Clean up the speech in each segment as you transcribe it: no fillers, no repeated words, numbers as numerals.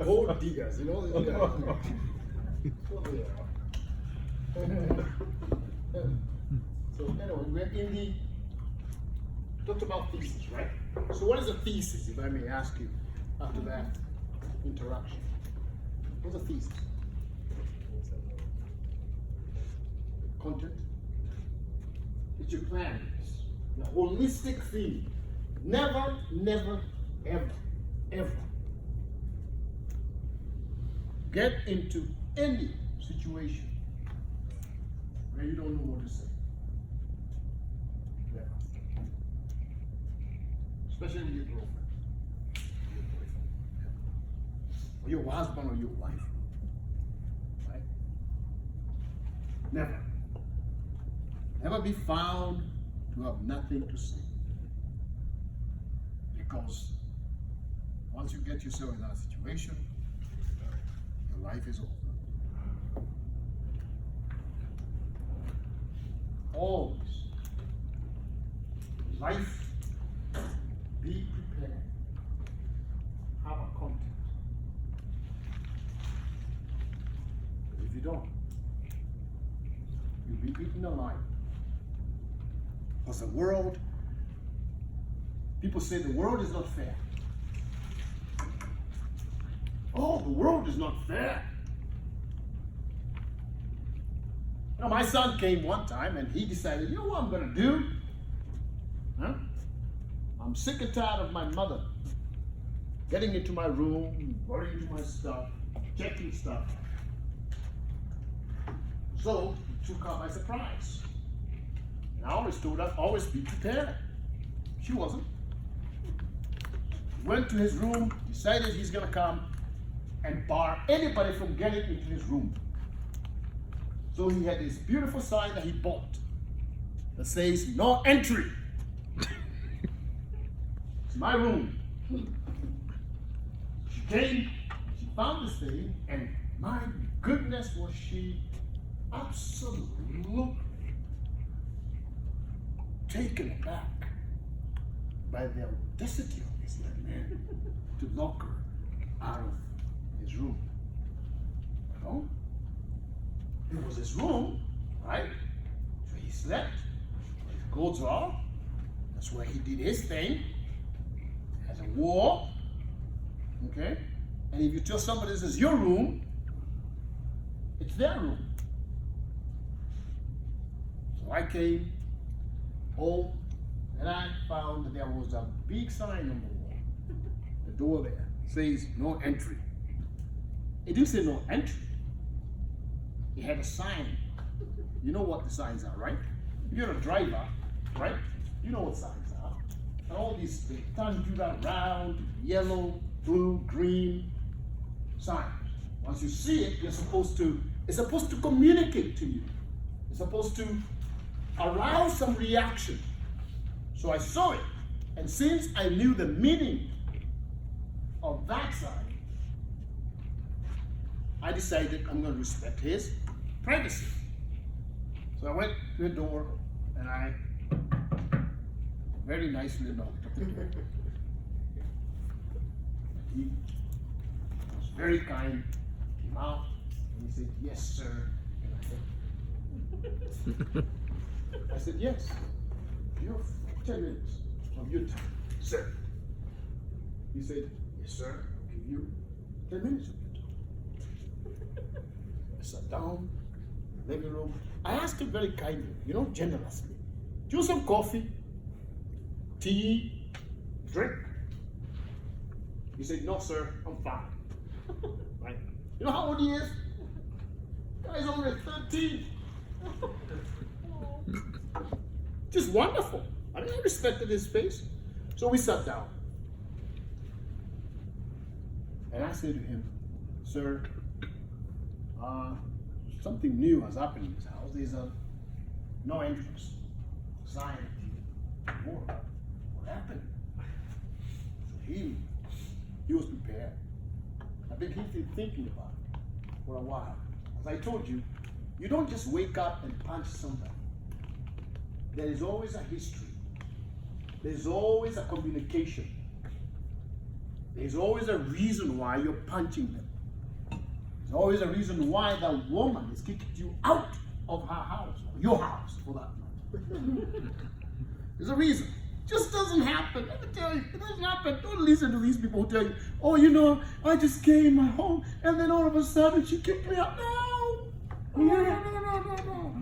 Gold diggers, you know. So anyway, we're in the talked about thesis, right? So what is a thesis, if I may ask you, after that interaction? What's a thesis? Content. It's your plans, the holistic theme. Never, never, ever, ever get into any situation where you don't know what to say. Never. Especially with your girlfriend, your boyfriend, or your husband or your wife. Right? Never. Never be found to have nothing to say. Because once you get yourself in that situation, your life is over. Always, life, be prepared. Have a content. If you don't, you'll be eaten alive. Because the world, people say the world is not fair. Oh, the world is not fair. Now, my son came one time and he decided, you know what I'm going to do? Huh? I'm sick and tired of my mother getting into my room, going into my stuff, checking stuff. So, he took her by surprise. And I always told her, always be prepared. She wasn't. Went to his room, decided he's going to come and bar anybody from getting into his room. So he had this beautiful sign that he bought that says, no entry. It's my room. She came, she found this thing, and my goodness, was she absolutely taken aback by the audacity of this young man to lock her out of his room. You know? It was his room, right? So he slept, his clothes were off. That's where he did his thing. Has a wall, okay? And if you tell somebody this is your room, it's their room. So I came home and I found that there was a big sign on the wall. The door there says no entry. It didn't say no entry. It had a sign. You know what the signs are, right? If you're a driver, right? You know what signs are. And all these, they turn you around, yellow, blue, green signs. Once you see it, it's supposed to communicate to you. It's supposed to arouse some reaction. So I saw it. And since I knew the meaning of that sign, I decided I'm going to respect his privacy. So I went to the door and I very nicely knocked at the door. He was very kind, came out, and he said, yes, sir. And I said, yes, you're 10 minutes of your time, sir. He said, yes, sir, I'll give you 10 minutes of your time. I sat down in the living room. I asked him very kindly, generously, do you want some coffee, tea, drink? He said, no, sir, I'm fine. Right? You know how old he is? The guy's only 13. Just wonderful. I respected his space. So we sat down. And I said to him, sir, something new has happened in this house. There's a no entrance sign. What happened? So he was prepared. I think he's been thinking about it for a while. As I told you, you don't just wake up and punch somebody. There is always a history. There's always a communication. There's always a reason why you're punching them. There's always a reason why the woman is kicking you out of her house, or your house for that matter. There's a reason. Just doesn't happen. Let me tell you, it doesn't happen. Don't listen to these people who tell you, oh, you know, I just came home and then all of a sudden she kicked me out. No! No.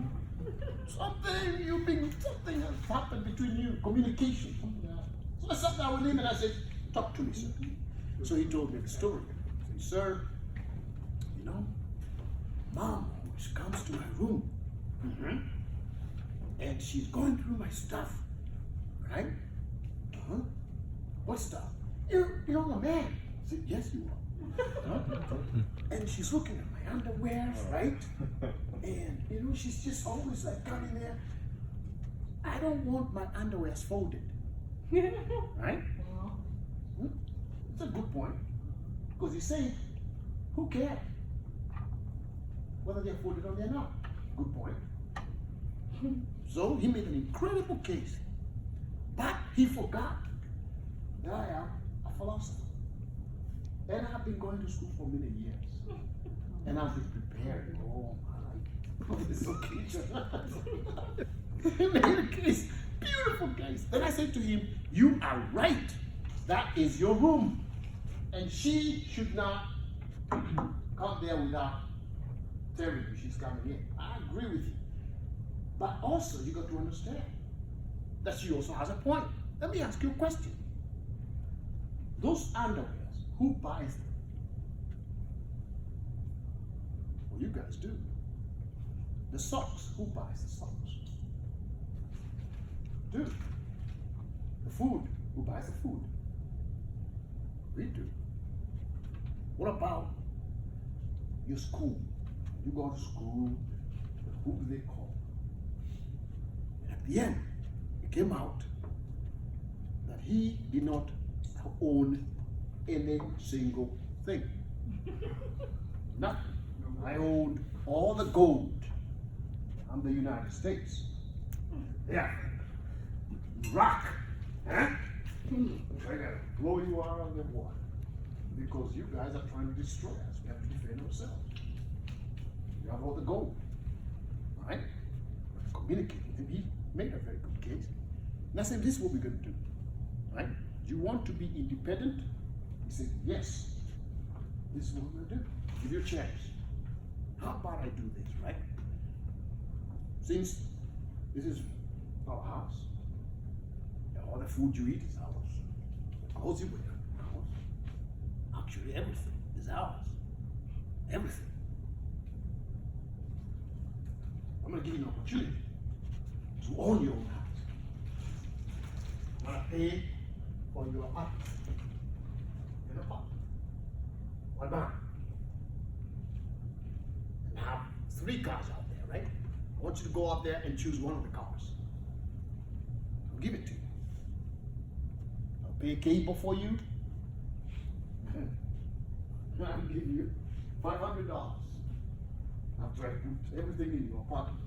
Something has happened between you, communication. So I sat down with him and I said, talk to me, sir. So he told me the story. He said, sir, you know, Mom always comes to my room. And she's going through my stuff. Right? What stuff? You're a man. I said, yes, you are. And she's looking at my underwear, right? And, you know, she's just always like coming there. I don't want my underwear folded. Right? It's a good point. Because he's saying, who cares? Whether they're folded or they're not. Good point. So he made an incredible case. But he forgot that I am a philosopher. And I've been going to school for many years. And I've been preparing all my life for this occasion. He made a case, beautiful case. Then I said to him, you are right. That is your room. And she should not come there without telling you she's coming in. I agree with you. But also, you got to understand that she also has a point. Let me ask you a question. Those underwears, who buys them? Well, you guys do. The socks, who buys the socks? Do. The food, who buys the food? We do. What about your school? You go to school, who do they call? And at the end, it came out that he did not own any single thing. Nothing. I owned all the gold. I'm the United States. Yeah. Rock. Huh? I gotta blow you out of the water. Because you guys are trying to destroy us. We have to defend ourselves. You have all the gold. Right? Communicate with him. He made a very good case. And I said, this is what we're going to do. Right? Do you want to be independent? He said, yes. This is what we're going to do. Give you a chance. How about I do this, right? Since this is our house, all the food you eat is ours. The clothes you wear, ours. Actually, everything is ours. Everything. I'm going to give you an opportunity to own your own house. I'm going to pay for your apartment. An apartment. One man. And have 3 cars out there, right? I want you to go out there and choose one of the cars. I'll give it to you. I'll pay cable for you. I'll give you $500 after I put everything in your apartment.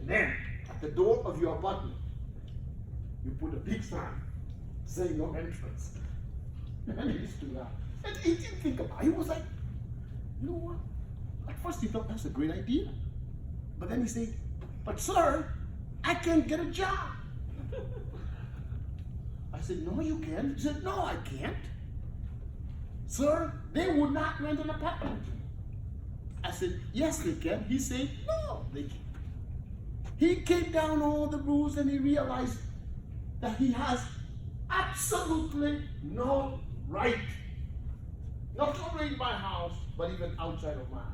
And then, at the door of your apartment, you put a big sign saying no entrance. And he used to laugh. And he didn't think about it. He was like, you know what? At first he thought that's a great idea. But then he said, but sir, I can't get a job. I said, no, you can. He said, no, I can't. Sir, they would not rent an apartment. I said, yes, they can. He said, no, they can't. He came down all the rules and he realized that he has absolutely no right, not only in my house, but even outside of my house.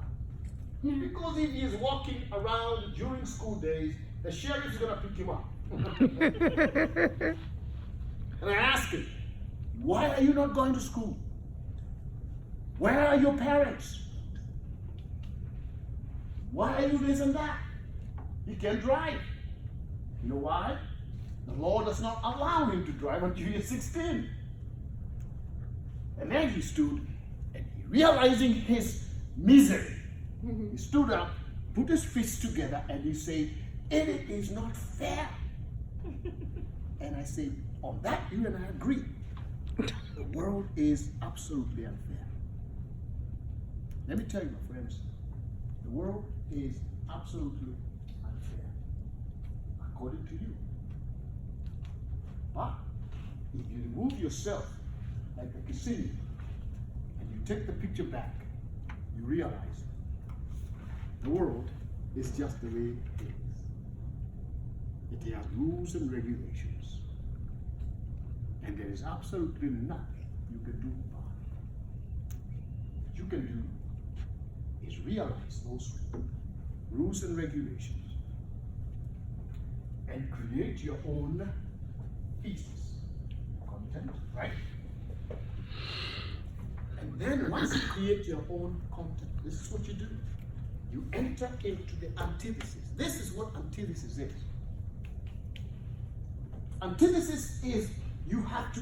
Because if he is walking around during school days, the sheriff is going to pick him up. And I asked him, why are you not going to school? Where are your parents? Why are you this and that? He can't drive. You know why? The law does not allow him to drive until he is 16. And then he stood, and realizing his misery, he stood up, put his fists together, and he said, it is not fair. And I said, on that you and I agree. The world is absolutely unfair. Let me tell you, my friends, the world is absolutely unfair, according to you. But if you remove yourself like a casino and you take the picture back, you realize the world is just the way it is. It has rules and regulations, and there is absolutely nothing you can do about it. What you can do is realize those rules and regulations and create your own thesis, content, right? And then once you create your own content, this is what you do. You enter into the antithesis. This is what antithesis is. Antithesis is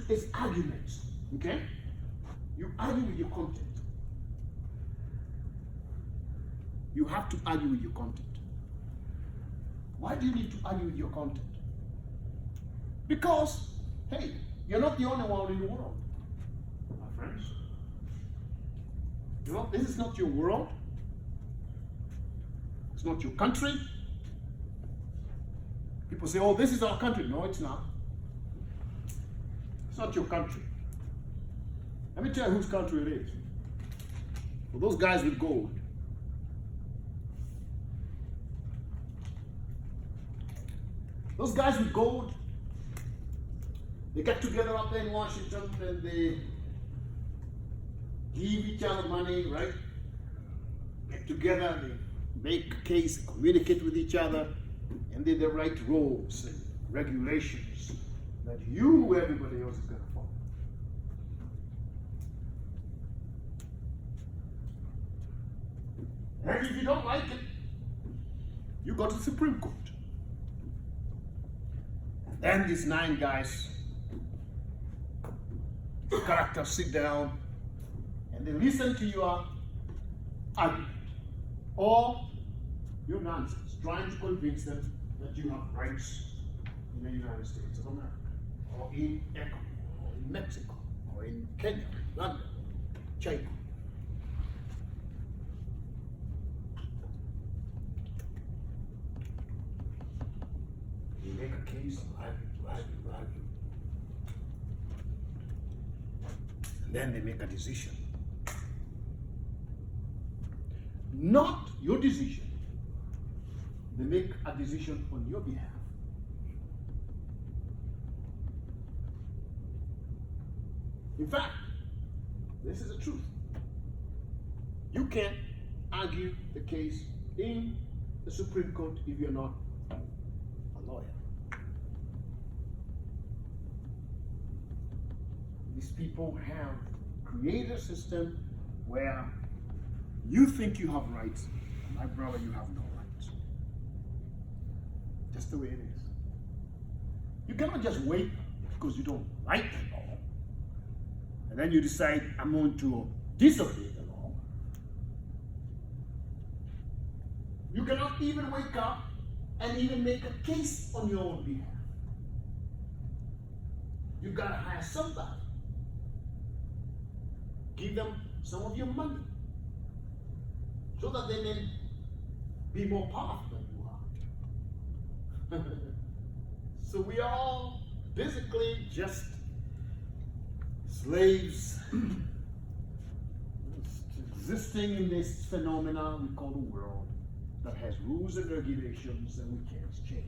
it's arguments, okay? You argue with your content. You have to argue with your content. Why do you need to argue with your content? Because, hey, you're not the only one in the world, my friends. You know, this is not your world. It's not your country. People say, oh, this is our country. No, it's not. It's not your country. Let me tell you whose country it is. For those guys with gold. Those guys with gold, they get together up there in Washington and they give each other money, right? Get together, they make a case, communicate with each other, and then they write rules and regulations that everybody else is going to follow. And if you don't like it, you go to the Supreme Court. And then these 9 guys, characters, sit down and they listen to your argument or your nonsense, trying to convince them that you have rights in the United States of America, or in Ecuador, or in Mexico, or in Kenya, London, China. You make a case, argue. And then they make a decision. Not your decision. They make a decision on your behalf. In fact, this is the truth. You can't argue the case in the Supreme Court if you're not a lawyer. These people have created a system where you think you have rights, and my brother, you have no rights. Just the way it is. You cannot just wait because you don't like the law, and then you decide, I'm going to disobey the law. You cannot even wake up and even make a case on your own behalf. You gotta hire somebody. Give them some of your money so that they may be more powerful than you are. So we are all basically just slaves existing in this phenomenon we call the world that has rules and regulations that we can't change.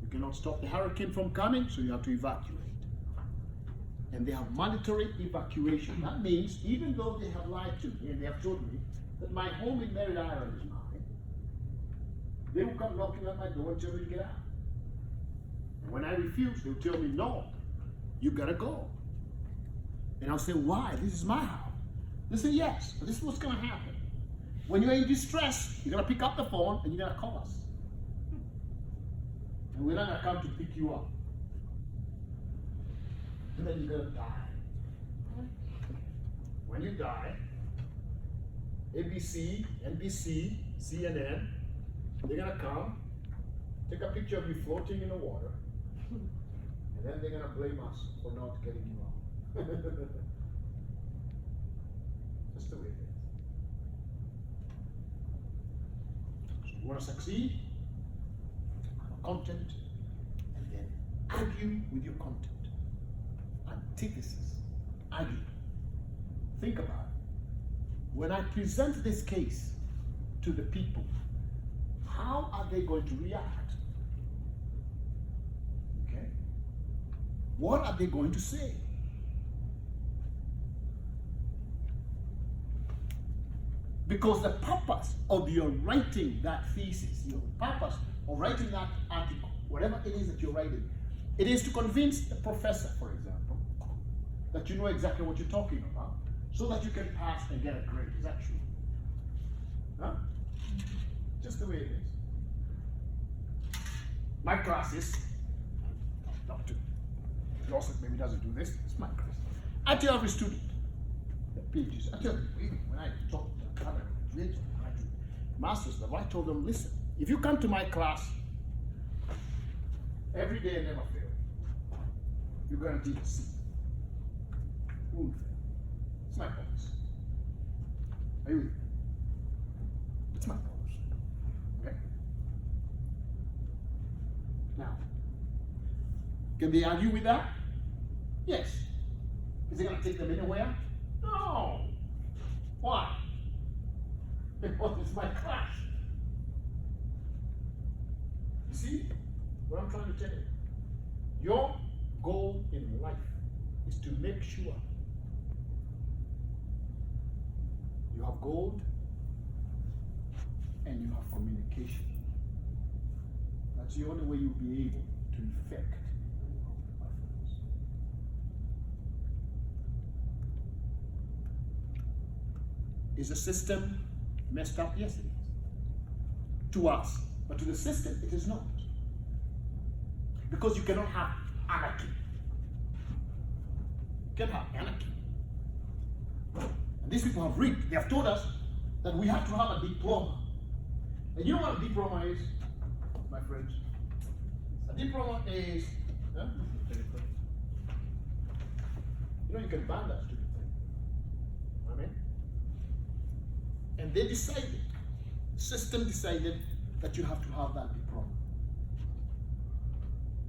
You cannot stop the hurricane from coming, so you have to evacuate. And they have mandatory evacuation. That means even though they have lied to me and they have told me that my home in Merritt Island is mine, they will come knocking at my door and tell me to get out. And when I refuse, they'll tell me, no, you gotta go. And I'll say, why? This is my house. They say, yes, but this is what's gonna happen. When you're in distress, you're gonna pick up the phone and you're gonna call us. And we're not gonna come to pick you up. And then you're gonna die. When you die, ABC, NBC, CNN, they're gonna come, take a picture of you floating in the water, And then they're going to blame us for not getting you out. Just the way it is. So you want to succeed? Have a content, and then argue with your content. Antithesis. Argue. Think about it. When I present this case to the people, how are they going to react? Okay? What are they going to say? Because the purpose of your writing that thesis, your purpose of writing that article, whatever it is that you're writing, it is to convince the professor, for example, that you know exactly what you're talking about, so that you can pass and get a grade. Is that true? Huh? Just the way it is. My class is, Dr. Joseph maybe doesn't do this, it's my class. I tell every student, the Ph.D, I tell them, when I talk to them, when I do master's level, I told them, listen, if you come to my class every day and never fail, you're guaranteed a C. You won't fail. It's my policy. Are you with me? It's my policy. Okay? Now, can they argue with that? Yes. Is it going to take them anywhere? No. Why? Because it's my class. You see what I'm trying to tell you? Your goal in life is to make sure you have gold and you have communication. That's the only way you'll be able to effect the world, my friends. Is the system messed up? Yes, it is. To us, but to the system, it is not. Because you cannot have anarchy. You can't have anarchy. And these people have read, they have told us that we have to have a diploma. And you know what a diploma is, my friends? A diploma is, huh? You know, you can ban that stupid thing. Amen? And they decided, the system decided that you have to have that diploma.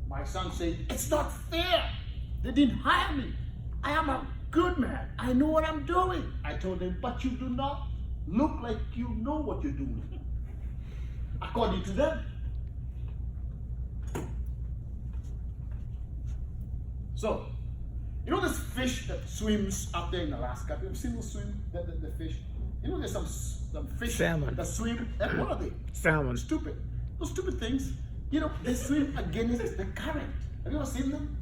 My son said, it's not fair. They didn't hire me. I am a good man. I know what I'm doing. I told him, but you do not look like you know what you're doing. According to them. So, you know this fish that swims up there in Alaska? Have you seen those the fish? You know there's some fish Salmon. that swim, and what are they? Salmon. Stupid. Those stupid things, you know, they swim against the current. Have you ever seen them?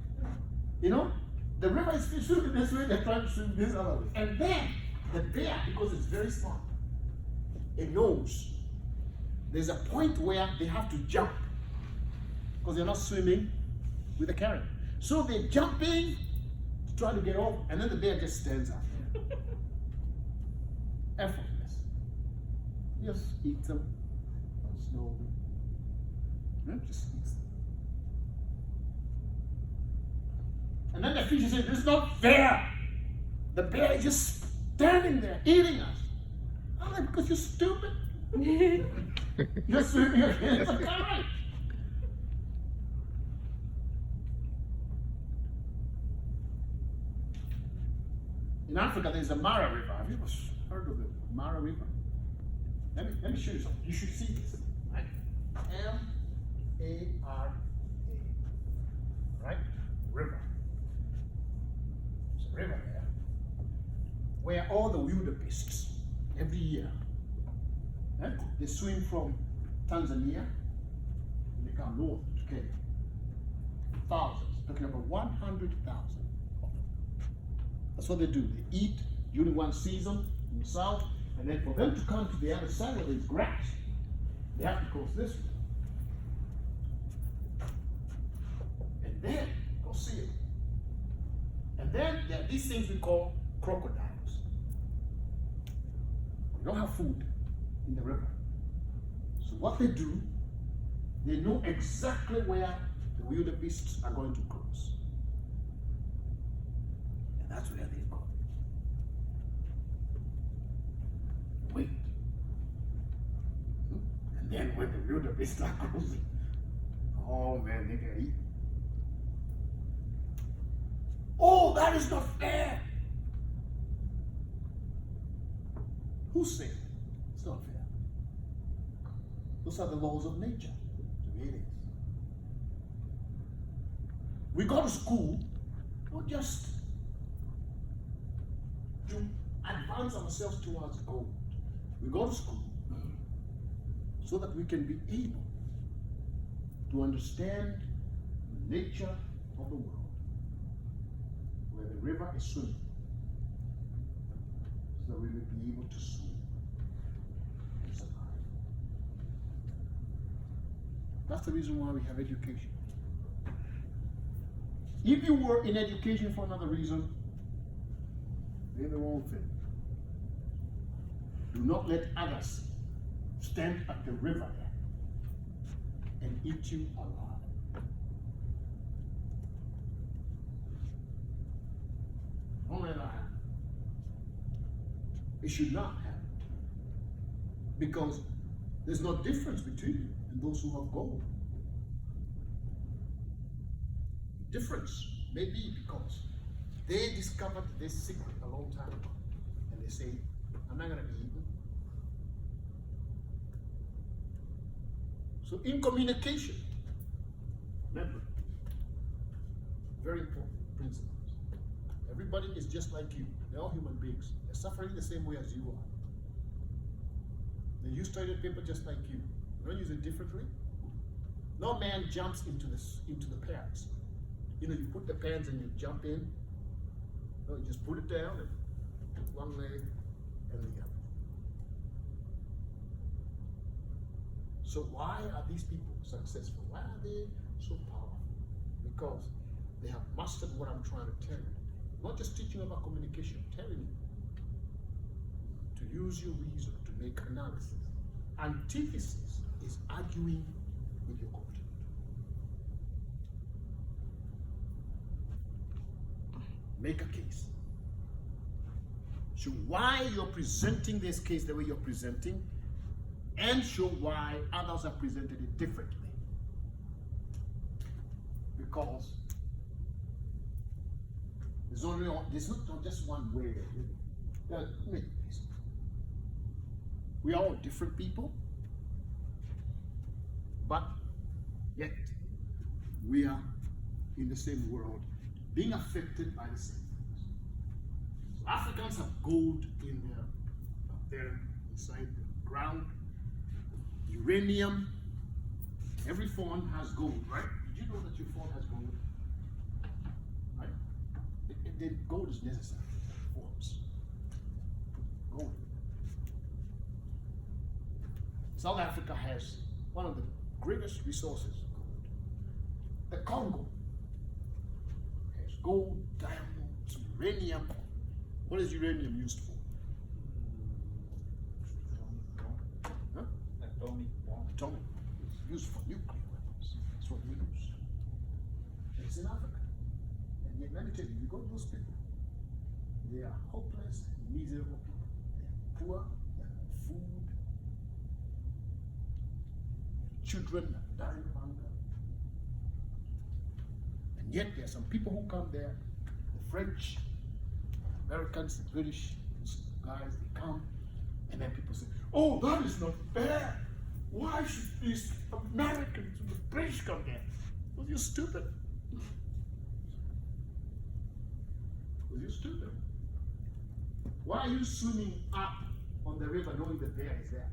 You know? The river is swimming this way, they're trying to swim this other way. And then, the bear, because it's very smart, it knows there's a point where they have to jump because they're not swimming with the current. So they're jumping to try to get over, and then the bear just stands up. Effortless. Just eats them. Slowly. Just eats them. And then the fish says, this is not fair. The bear is just standing there eating us. I'm like, because you're stupid. You're swimming against the current. In Africa, there's a Mara River. Have you ever heard of the Mara River? Let me show you something. You should see this. Right? M-A-R-A. Right? River. There's a river there where all the wildebeests every year they swim from Tanzania and they come north to Kenya. Thousands, talking about 100,000 of them. That's what they do. They eat during one season in the south, and then for them to come to the other side where there's grass, they have to cross this way. And then go see it. And then there are these things we call crocodiles. They don't have food in the river. So what they do, they know exactly where the wildebeests are going to cross. That's where they go. Wait. And then when the wildebeest start closing, oh man, they get eaten. Oh, that is not fair. Who said it? It's not fair. Those are the laws of nature. The way it is. We go to school not just to advance ourselves towards gold. We go to school so that we can be able to understand the nature of the world, where the river is swimming, so that we will be able to swim and survive. That's the reason why we have education. If you were in education for another reason, you're the wrong thing. Do not let others stand at the river and eat you alive. Don't let that happen. It should not happen. Because there's no difference between you and those who have gold. Difference may be because they discovered this secret a long time ago, and they say, I'm not going to be eaten. So in communication, remember, very important principles. Everybody is just like you. They're all human beings. They're suffering the same way as you are. They use toilet paper just like you. You don't use it differently. No man jumps into the pants. You know, you put the pants and you jump in. No, you just put it down and one leg and the other. So why are these people successful? Why are they so powerful? Because they have mastered what I'm trying to tell you. Not just teaching about communication, I'm telling you to use your reason to make analysis. Antithesis is arguing with your object. Make a case. Show why you're presenting this case the way you're presenting, and show why others have presented it differently. Because there's not just one way of living. There are many ways. We are all different people, but yet we are in the same world, being affected by the same things. So Africans have gold in up there inside the ground, uranium. Every phone has gold, right? Did you know that your phone has gold? Right? Gold is necessary for phones. Gold. South Africa has one of the greatest resources, gold. The Congo has gold, diamonds, uranium. What is uranium used for? Huh? Atomic bomb. Atomic. It's used for nuclear weapons. That's what we use. It's in Africa. And yet, let me tell you, you go to those people, they are hopeless, miserable people. They are poor, they have food. Children are dying of hunger. And yet there are some people who come there, the French, Americans, the British guys, they come, and then people say, oh, that is not fair. Why should these Americans and the British come there? Well, you're stupid. Well, you're stupid. Why are you swimming up on the river knowing the bear is there?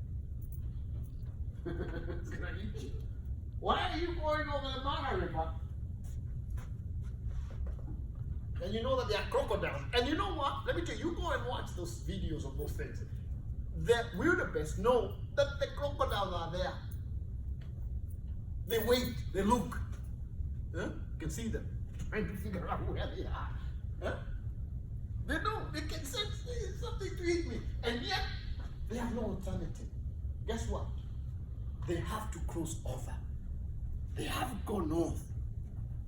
It's gonna eat you. Why are you going over the Mara River? And you know that there are crocodiles. And you know what? Let me tell you, you go and watch those videos of those things. The wildebeest know that the crocodiles are there. They wait, they look. Huh? You can see them trying to figure out where they are. Huh? They know, they can sense there's something to eat me. And yet, they have no alternative. Guess what? They have to cross over. They have to go north.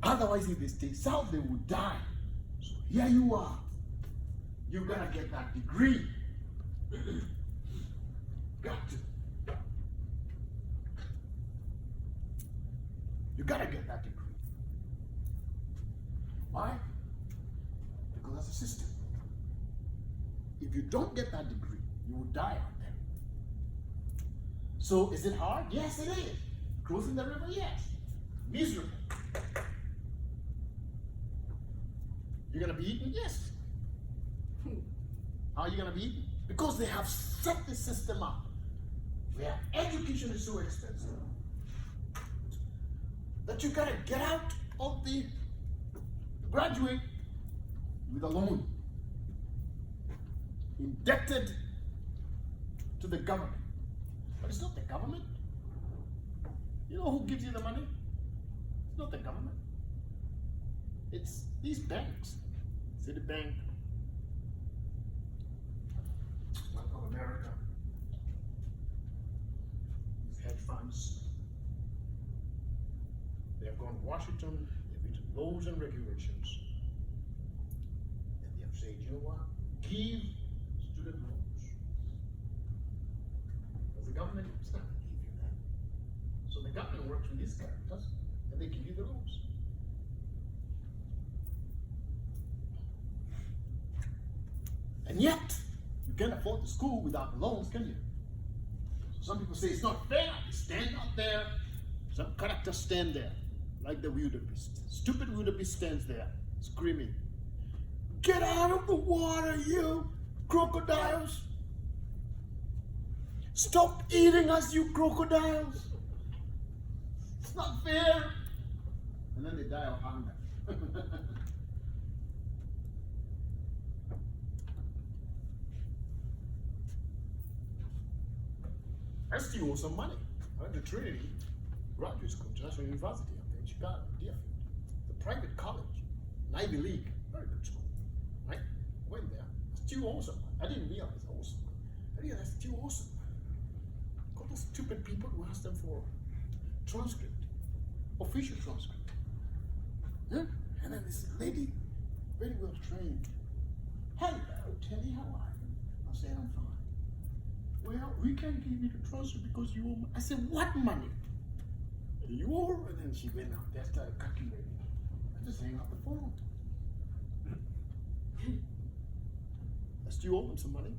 Otherwise, if they stay south, they will die. So here you are, You gotta get that degree. Got to. You gotta get that degree. Why? Because that's a system. If you don't get that degree, you will die out there. So is it hard? Yes, it is. Crossing the river? Yes. Miserable. You're gonna be eaten? Yes. How are you gonna be eaten? Because they have set the system up where education is so expensive that you gotta get out of the graduate with a loan, indebted to the government. But it's not the government. You know who gives you the money? It's not the government. It's these banks. Citibank, Bank of America, these hedge funds. They have gone to Washington, they've written laws and regulations, and they have said, you know what? Give student loans. Because the government is not going to give you that. So the government works with these characters, and they give you the loans. And yet, you can't afford the school without the loans, can you? So some people say it's not fair. You stand out there, some characters stand there, like the wildebeest. Stupid wildebeest stands there, screaming, "Get out of the water, you crocodiles! Stop eating us, you crocodiles! It's not fair!" And then they die of hunger. I still owe some money. I went to Trinity Graduate School, International University up there in Chicago, Deerfield. It's a private college, an Ivy League, very good school. Right? Went there. I still owe some money. I didn't realize I owed some money. I realized I still owe some money. Got those stupid people who asked them for transcript, official transcript. Huh? And then this lady, very well trained. "Hello, Telly, how are you?" I said, "I'm fine." "Well, we can't give you the transfer because you owe money." I said, "What money?" "You owe." And then she went out there, started calculating. I just hang up the phone. I still owe them some money.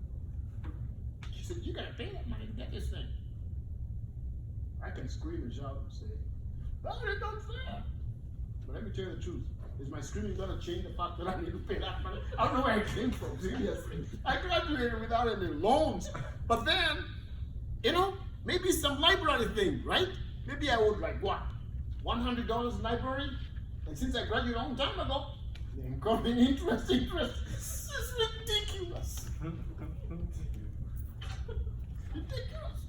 She said, "You gotta pay that money to get this thing." I can scream and shout and say, "That is unfair." But let me tell you the truth. Is my screaming gonna change the fact that I need to pay that money? I don't know where it came from, seriously. I graduated without any loans. But then, you know, maybe some library thing, right? Maybe I owed like what? $100 in library? And since I graduated a long time ago, the incoming interest. This is ridiculous. Ridiculous.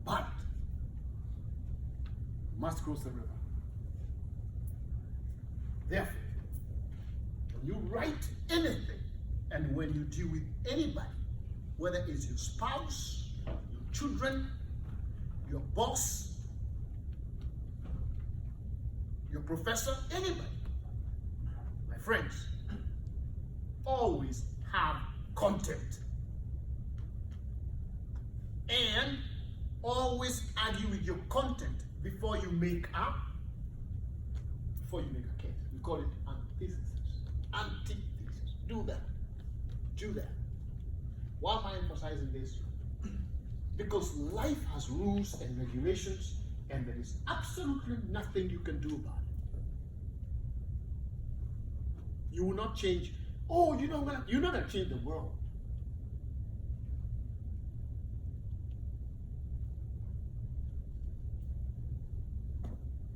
But you must cross the river. Therefore, when you write anything and when you deal with anybody, whether it's your spouse, your children, your boss, your professor, anybody, my friends, always have content. And always argue with your content before you make a case. We call it antithesis. Antithesis. Do that. Do that. Why am I emphasizing this? Because life has rules and regulations, and there is absolutely nothing you can do about it. You will not change. Oh, you know what? You're not going to change the world.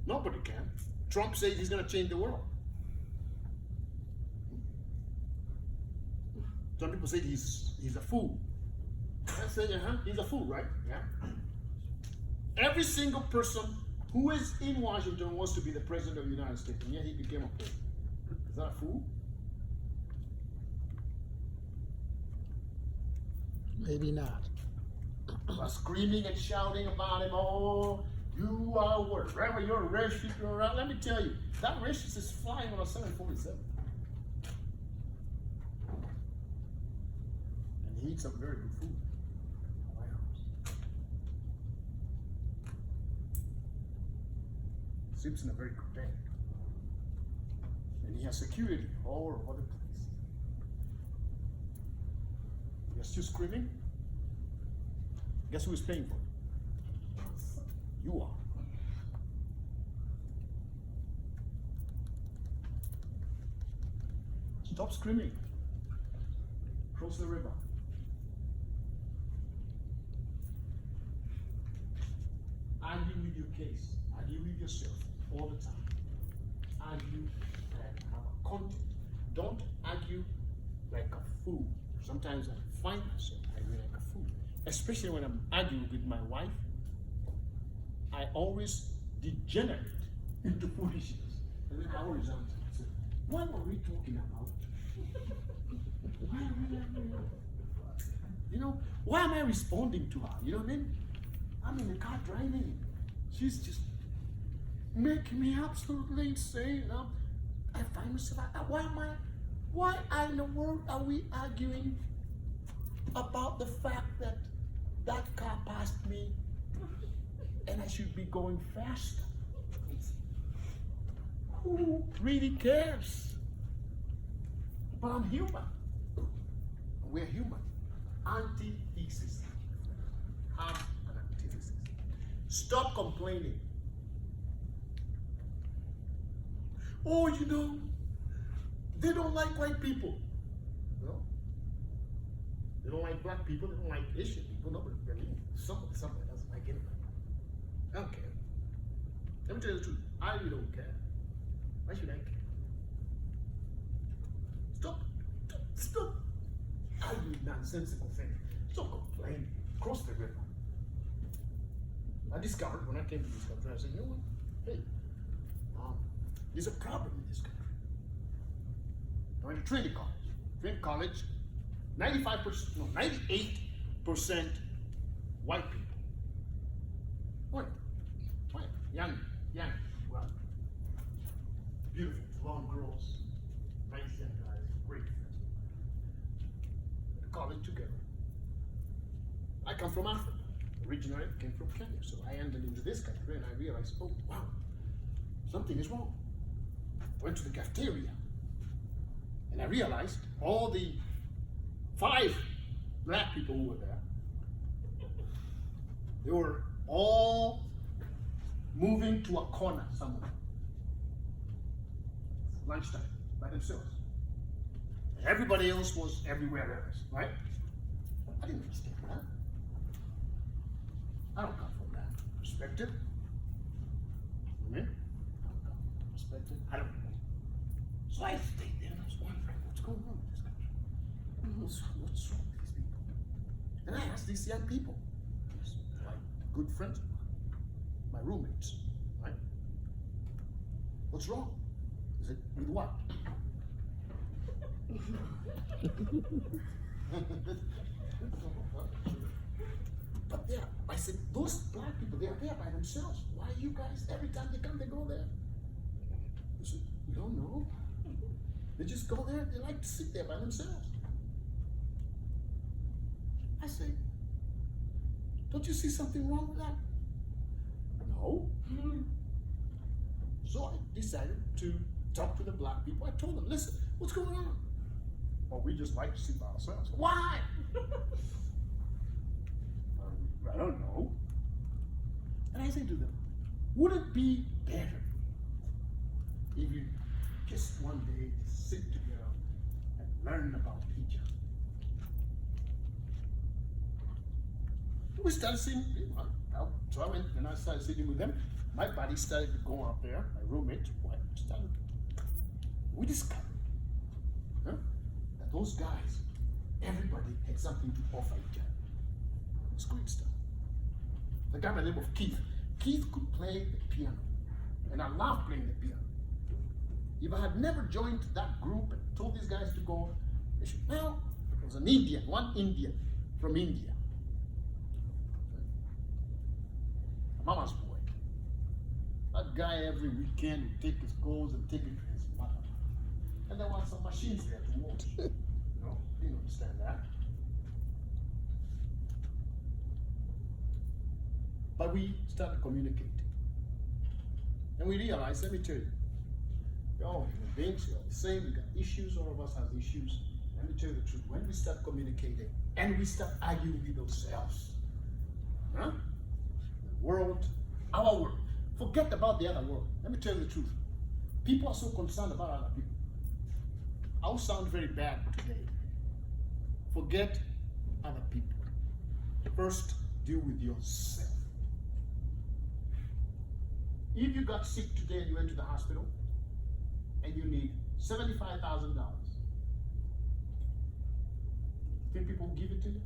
Nobody can. Trump says he's going to change the world. Some people say he's a fool. I say, he's a fool, right? Yeah. Every single person who is in Washington wants to be the president of the United States, and yet he became a president. Is that a fool? Maybe not. By screaming and shouting about him, "Oh, you are whatever, you're a racist, you're around." Let me tell you, that racist is flying on a 747. eat some very good food at my house. Sleeps in a very good bed. And he has security all over the place. You're still screaming? Guess who is paying for it? You are. Stop screaming. Cross the river. Argue with your case. Argue with yourself all the time. Argue and have a content. Don't argue like a fool. Sometimes I find myself arguing like a fool. Especially when I'm arguing with my wife. I always degenerate into foolishness. And then I always answer, what were we talking about? Why are we arguing? You know, why am I responding to her? You know what I mean? I'm in the car driving. She's just making me absolutely insane. I find myself, why in the world are we arguing about the fact that that car passed me and I should be going faster? Who really cares? But I'm human. We're human. Antithesis. Have an antithesis. Stop complaining. Oh, you know, they don't like white people. No. They don't like black people. They don't like Asian people. Nobody really. Somebody doesn't like anybody. I don't care. Let me tell you the truth. I really don't care. Why should I care? Stop arguing nonsensical things. Stop complaining. Cross the river. I discovered when I came to this country, I said, you know what? Hey, there's a problem in this country. I went to Trinity College. Trinity College, 98% white people. White, young, well, beautiful, blonde girls, nice young guys, great friends. College together. I come from Africa. Originally, I came from Kenya. So I entered into this country and I realized, oh, wow, something is wrong. Went to the cafeteria and I realized all the 5 black people who were there, they were all moving to a corner somewhere. Lunchtime, by themselves. And everybody else was everywhere else, right? I didn't understand that. I don't come from that perspective. I don't come from that perspective. I don't know. So I stayed there and I was wondering what's going on in this country. What's wrong with these people? And I asked these young people, like good friends of mine, my roommates, right? What's wrong? Is it with what? But yeah, I said, those black people, they are there by themselves. Why you guys, every time they come, they go there? I said, we don't know. They just go there, they like to sit there by themselves. I said, don't you see something wrong with that? No. So I decided to talk to the black people. I told them, listen, what's going on? Well, we just like to sit by ourselves. Why? I don't know. And I said to them, would it be better if you just one day sit together and learn about each other? We started sitting, so I went and I started sitting with them. My buddy started going up there, my roommate, we discovered that those guys, everybody had something to offer each other. It's great stuff. The guy by the name of Keith. Keith could play the piano, and I love playing the piano. If I had never joined that group and told these guys to go, they should, well, it was an Indian, one Indian from India. Mama's boy. That guy every weekend would take his clothes and take it to his mother. And there were some machines there to watch. You know, didn't understand that. But we start to communicate. And we realize, let me tell you, we're all human beings, we're all the same, we got issues, all of us have issues. Let me tell you the truth, when we start communicating and we start arguing with ourselves, the world, our world, forget about the other world. Let me tell you the truth. People are so concerned about other people. I'll sound very bad today. Forget other people. First, deal with yourself. If you got sick today and you went to the hospital and you need $75,000, think people will give it to you?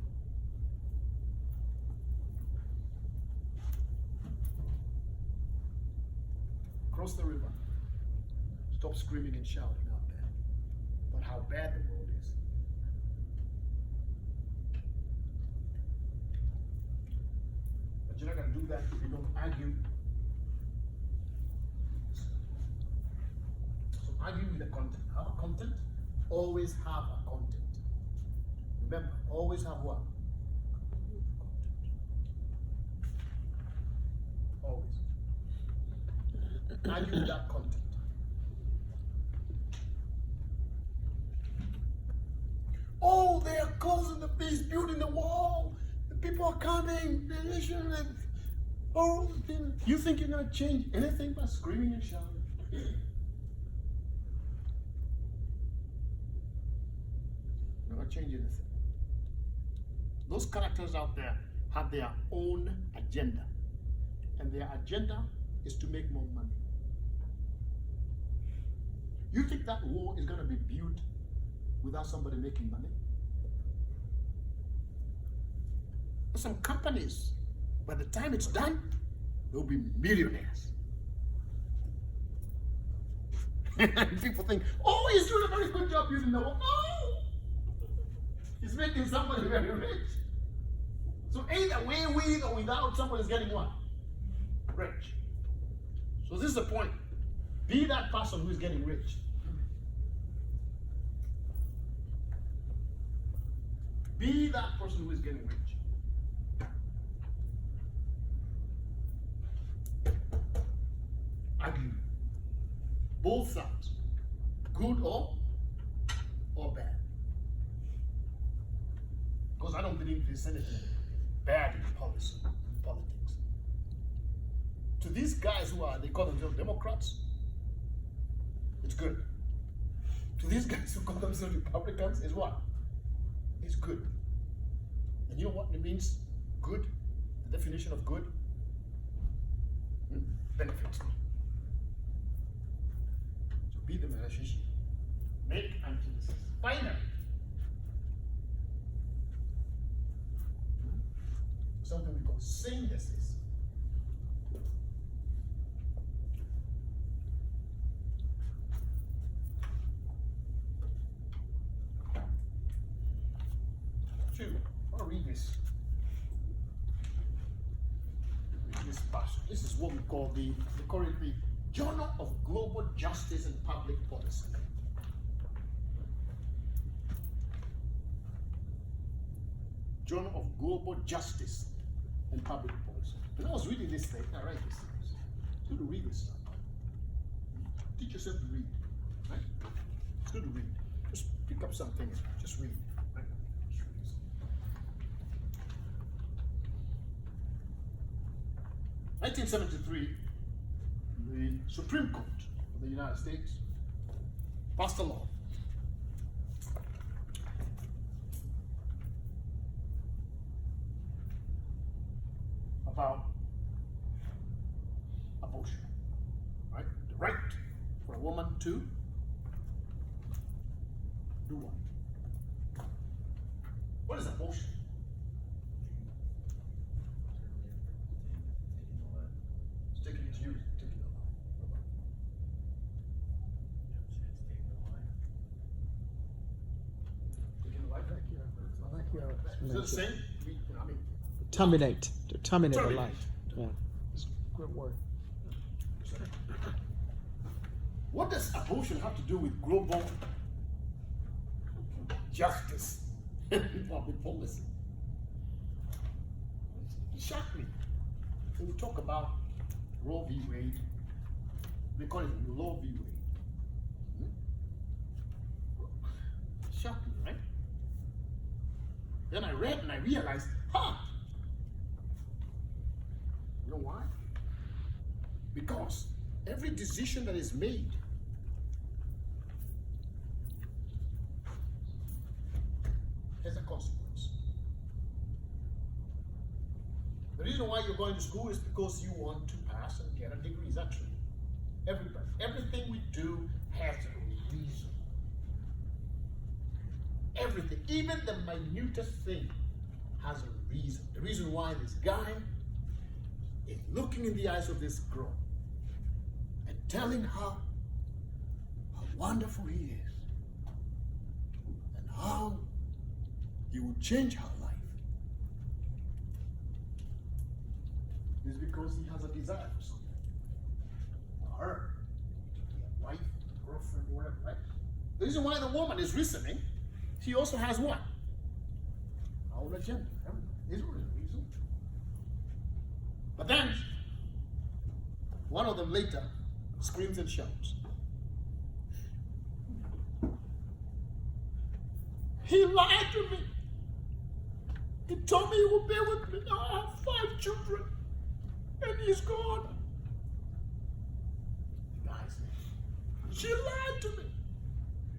Cross the river. Stop screaming and shouting out there about how bad the world is. But you're not going to do that if you don't argue. So argue with the content. Have a content. Always have a content. Remember, always have what? Always. Argue with that content. Oh, they are closing the beach, building the wall. The people are coming. Oh, you think you're going to change anything by screaming and shouting? You're not going to change anything. Those characters out there have their own agenda. And their agenda is to make more money. You think that wall is going to be built without somebody making money? Some companies, by the time it's done, they'll be millionaires. And people think, oh, he's doing a very good job building the wall. No! He's making somebody very rich. So either way, with or without, somebody's getting what? Rich. So this is the point. Be that person who is getting rich. Be that person who is getting rich. Argue. Both sides. Good or bad. Because I don't believe there's anything bad in policy, in politics. To these guys who are, they call themselves Democrats, it's good. To these guys who call themselves Republicans, it's what? It's good. And you know what it means? Good? The definition of good? Benefits me. So be the relationship. Make antithesis. Finally. Something we call synthesis. Two, I want to read this. This passage. This is what we call the Journal of Global Justice and Public Policy. Journal of Global Justice and Public Policy. When I was reading this thing, I read this thing. It's good to read this stuff. Teach yourself to read. Right? It's good to read. Just pick up some things. Just read. Right? Just read something. 1973, the Supreme Court of the United States passed a law about abortion, right? The right for a woman to do what? What is abortion? It's taking it to you, taking the life. Taking the life? Is it the same? I mean, Terminate. To terminate a life. Yeah. It's a good word. What does abortion have to do with global justice and public policy? It shocked me. when we talk about Roe v. Wade, they call it Law v. Wade. Shocking, right? Then I read and I realized, you know why? Because every decision that is made has a consequence. The reason why you're going to school is because you want to pass and get a degree. Is that true? Everybody. Everything we do has a reason. Everything, even the minutest thing, has a reason. The reason why this guy is looking in the eyes of this girl and telling her how wonderful he is and how he will change her life is because he has a desire for something. For her, to be a wife, girlfriend, whatever, right? The reason why the woman is listening, she also has what? Our agenda. Is there a reason? But then, one of them later screams and shouts. He lied to me. He told me he would be with me. Now I have 5 children. And he's gone. The guy said, she lied to me.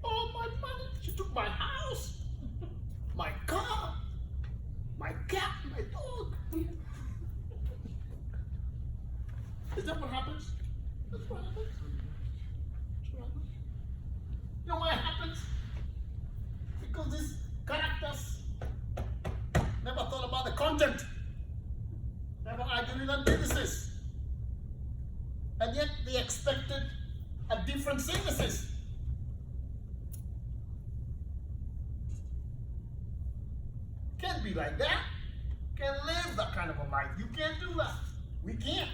All my money. She took my house, my car, my cat, my dog. Is that what happens? That's what happens. That's what happens. You know why it happens? Because these characters never thought about the content. Never argued with antithesis. And yet they expected a different synthesis. Can't be like that. Can't live that kind of a life. You can't do that. We can't.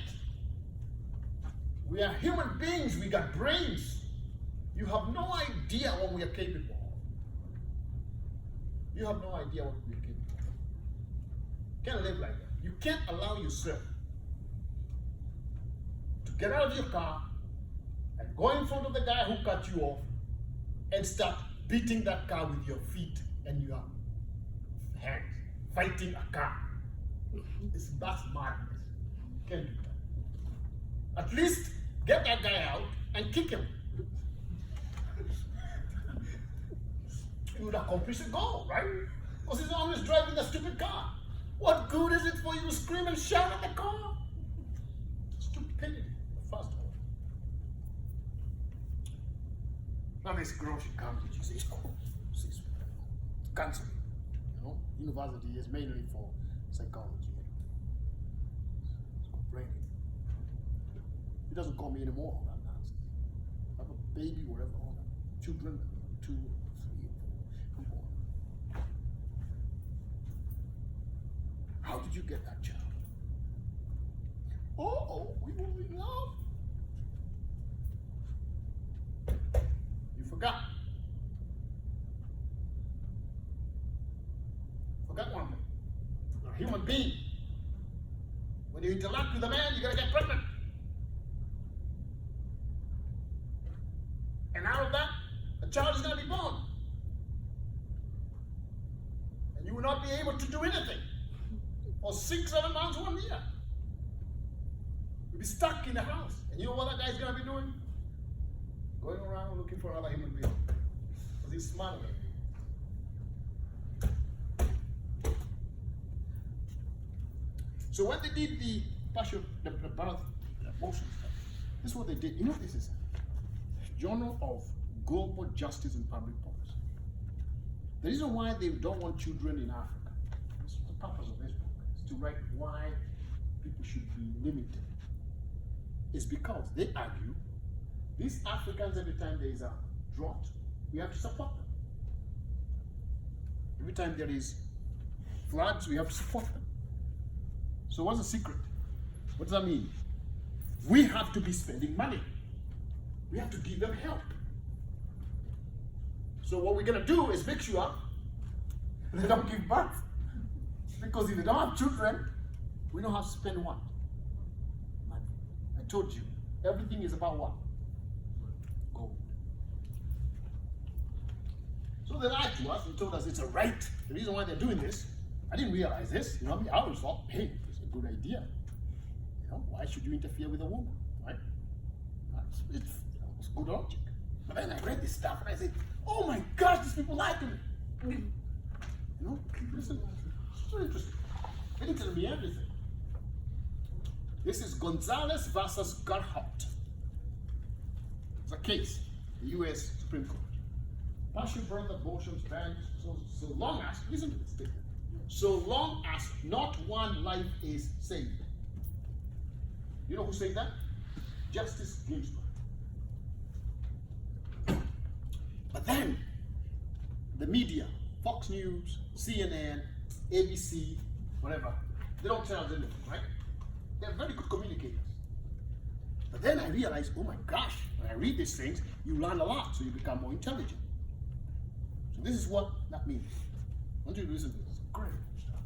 We are human beings. We got brains. You have no idea what we are capable of. You have no idea what we are capable of. Can't live like that. You can't allow yourself to get out of your car and go in front of the guy who cut you off and start beating that car with your feet and your hands, fighting a car. That's madness. You can't do that. At least get that guy out and kick him. You would accomplish a goal, right? Because he's always driving a stupid car. What good is it for you to scream and shout at the car? Stupidity, first of all. Now this girl, she comes and she says, she's counseling. You know, university is mainly for psychology. It's brain. He doesn't call me anymore. That nonsense. I have a baby, whatever. Children, 2, 3, 4. Come on. How did you get that child? Oh, we were in love. You forgot. Forgot one thing. You're a human being. When you interact with a man, you're going to get pregnant. And out of that, a child is going to be born. And you will not be able to do anything for 6, 7 months, 1 year. You'll be stuck in the house. And you know what that guy's going to be doing? Going around looking for another human being. Because he's smarter than you. So when they did the partial, the birth abortion stuff, this is what they did. You know what this is? Journal of Global Justice and Public Policy. The reason why they don't want children in Africa, this is the purpose of this book, is to write why people should be limited. It's because they argue these Africans, every time there is a drought, we have to support them. Every time there is floods, we have to support them. So what's the secret? What does that mean? We have to be spending money. We have to give them help. So what we're going to do is make sure they don't give birth. Because if they don't have children, we don't have to spend what? told you, everything is about what? Gold. So they lied to us and told us it's a right. The reason why they're doing this, I didn't realize this. You know what I mean? I always thought, hey, it's a good idea. You know, why should you interfere with a woman, right? It's good logic. But then I read this stuff and I said, oh my gosh, these people lied to me. You know, listen, it's so interesting. They didn't tell me everything. This is Gonzalez versus Gerhardt. It's a case, the U.S. Supreme Court. Partial birth abortions banned so long as, listen to this statement, so long as not one life is saved. You know who said that? Justice Ginsburg. But then, the media, Fox News, CNN, ABC, whatever, they don't tell us anything, right? They're very good communicators. But then I realized, oh my gosh, when I read these things, you learn a lot, so you become more intelligent. So this is what that means. I want you to listen to this. Great stuff.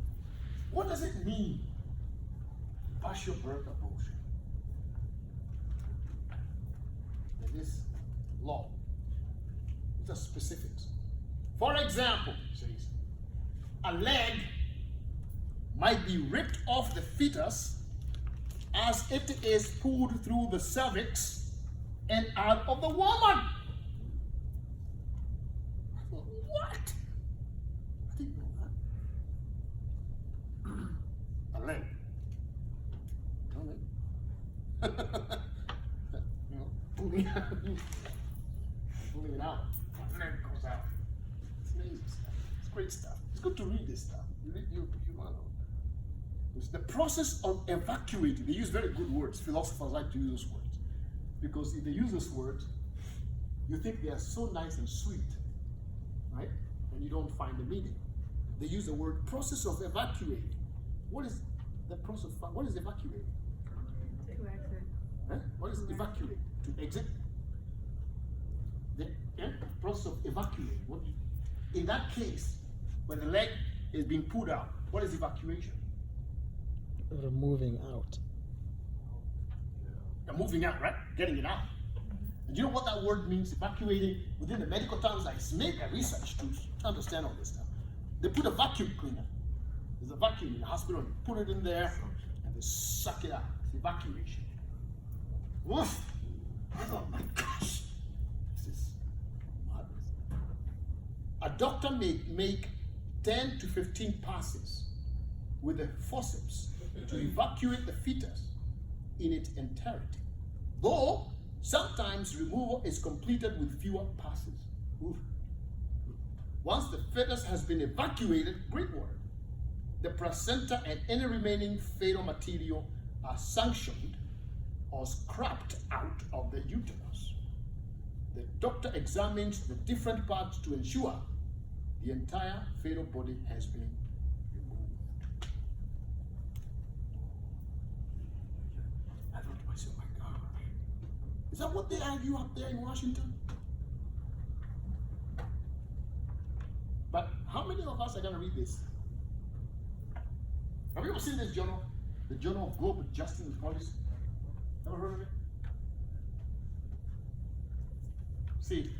What does it mean? Partial birth abortion. There is law. These are specifics. For example, it says, a leg might be ripped off the fetus as it is pulled through the cervix and out of the woman. What? I didn't know that. A leg. You know, pulling it out. A leg goes out. It's amazing stuff. It's great stuff. It's good to read this stuff. You want to know. It's the process of evacuating. They use very good words. Philosophers like to use those words. Because if they use those words, you think they are so nice and sweet, right? And you don't find the meaning. They use the word process of evacuating. What is the process of, what is evacuating? To exit. Huh? What is evacuate? To exit? The process of evacuating. In that case, when the leg is being pulled out, what is evacuation? Moving out. You're moving out, right? Getting it out. And you know what that word means, evacuating? Within the medical terms, I made a research to understand all this stuff. They put a vacuum cleaner. There's a vacuum in the hospital, and they put it in there, and they suck it out. It's evacuation. Woof! I thought, my gosh, this is marvelous. A doctor may make 10 to 15 passes with a forceps to evacuate the fetus in its entirety. Though sometimes removal is completed with fewer passes. Oof. Once the fetus has been evacuated, great word, the placenta and any remaining fetal material are sanctioned or scrapped out of the uterus. The doctor examines the different parts to ensure the entire fetal body has been removed. I thought to myself, my God, is that what they argue up there in Washington? But how many of us are going to read this? Have you ever seen this journal? The Journal of Global Justice and Policy? Ever heard of it? See,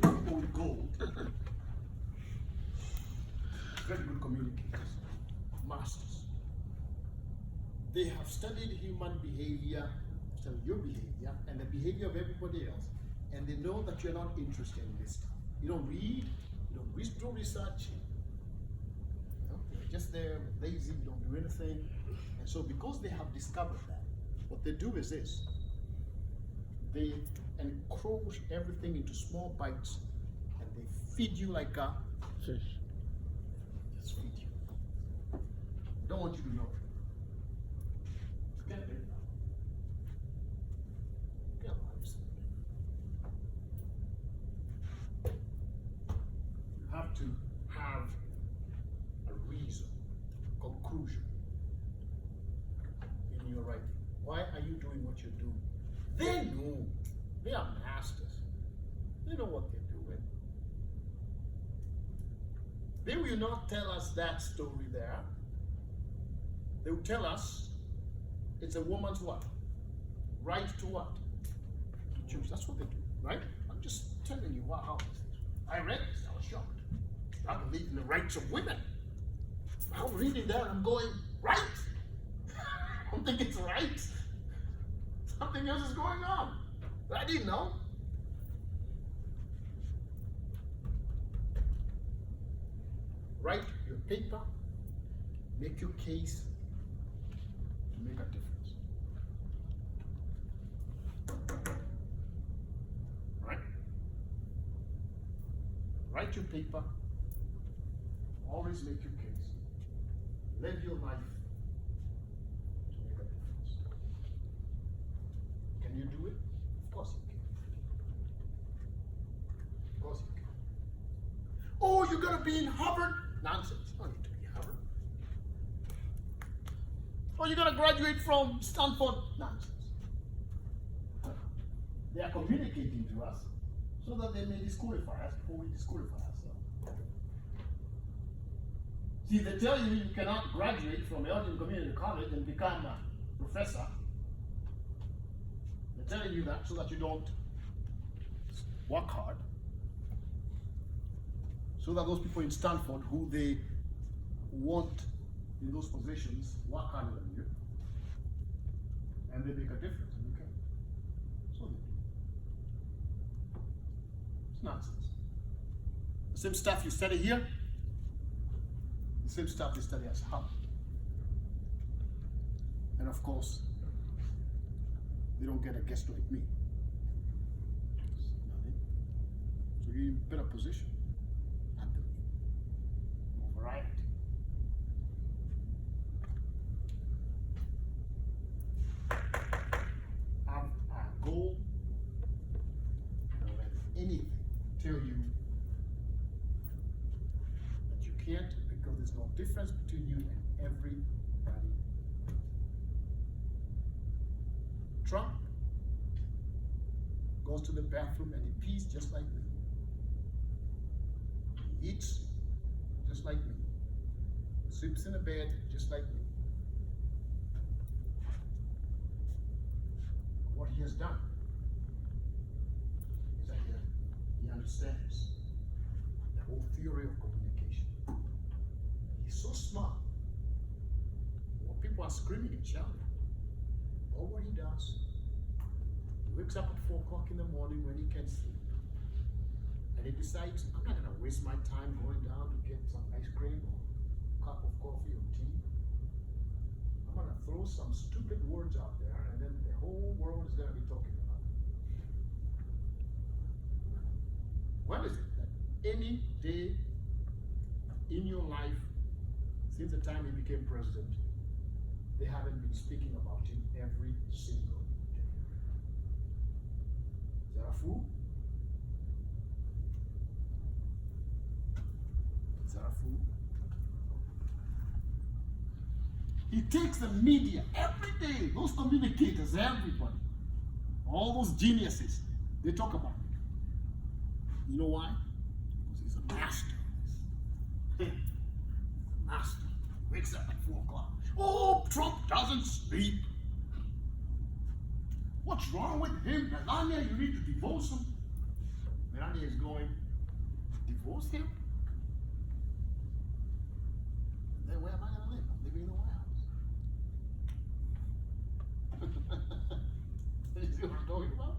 people with gold, very good communicators, masters. They have studied human behavior, studied your behavior, and the behavior of everybody else, and they know that you're not interested in this stuff. You don't read, you don't do research, you're just there, lazy, you don't do anything. And so because they have discovered that, what they do is this. They encroach everything into small bites and they feed you like a Fish. just feed you. I don't want you to know. Forget it now. Forget lives. You have to have a reason, conclusion in your writing. Why are you doing what you're doing? They know. They are masters. They know what they're doing. They will not tell us that story there. They will tell us It's a woman's what? Right to what? To choose. That's what they do, right? I'm just telling you how this is. I read this, I was shocked. I believe in the rights of women. I'm reading that, I'm going, right? I don't think it's right. Something else is going on. But I didn't know. Write your paper, make your case, to make a difference. Right? Write your paper, always make your case. Live your life to make a difference. Can you do it? Of course you can. Of course you can. Oh, you're gonna be in Harvard? Nonsense. You don't need to be in Harvard. Oh, you're gonna graduate from Stanford? Nonsense. They are communicating to us so that they may disqualify us before we disqualify ourselves. See, they tell you you cannot graduate from Elgin Community College and become a professor. They're telling you that so that you don't work hard. So that those people in Stanford who they want in those positions work harder than you. And they make a difference and you can. So they do. It's nonsense. The same stuff you study here, the same stuff you study at Harvard. And of course, they don't get a guest like me. So you're in a better position. More variety. Have a goal. Don't let anything tell you that you can't, because there's no difference between you and everybody. Trump goes to the bathroom and he pees just like me. He eats just like me. Sleeps in a bed just like me. What he has done is that he understands the whole theory of communication. He's so smart. When people are screaming and shouting, all what he does, he wakes up at 4 o'clock in the morning when he can sleep. And he decides, I'm not going to waste my time going down to get some ice cream or a cup of coffee or tea. I'm going to throw some stupid words out there, and then the whole world is going to be talking about it. When is it that any day in your life, since the time he became president, they haven't been speaking about him every single day? Is that a fool? Is that a fool? He takes the media every day, those communicators, everybody, all those geniuses, they talk about it. You know why? Because he's a master. Master. Wakes up at 4 o'clock. Oh, Trump doesn't sleep. What's wrong with him? Melania, you need to divorce him. Melania is going, divorce him? Then where am I going to live? I'm living in the White House. You see what I'm talking about?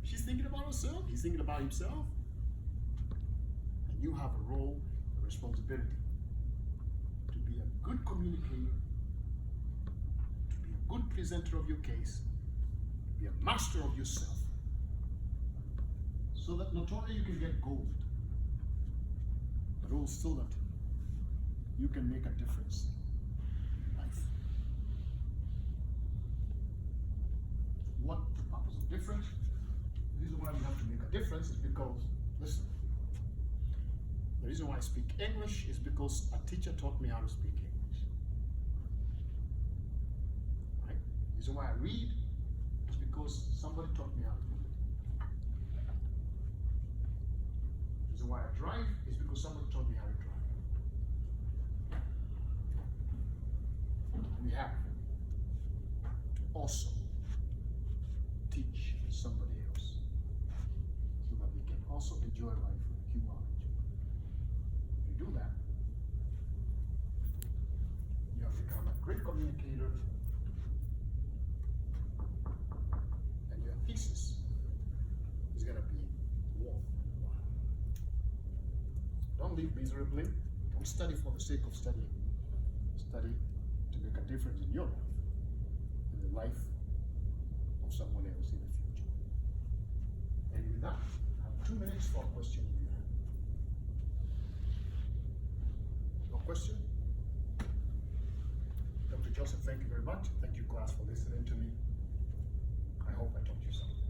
She's thinking about herself. He's thinking about himself. And you have a role, a responsibility to be a good communicator, to be a good presenter of your case, to be a master of yourself, so that not only you can get gold, but also that you can make a difference in life. What the purpose of difference? The reason why we have to make a difference is because, listen, the reason why I speak English is because a teacher taught me how to speak English. Right? The reason why I read is because somebody taught me how to read. The reason why I drive is because somebody taught me how to drive. We have. also teach somebody else so that they can also enjoy life like you are enjoying. If you do that, you have become a great communicator, and your thesis is going to be worth while. Don't live miserably. Don't study for the sake of studying. Study to make a difference in your life and the life of someone else in the future. And with that, I have 2 minutes for a question if you have. No question? Dr. Joseph, thank you very much. Thank you, class, for listening to me. I hope I taught you something.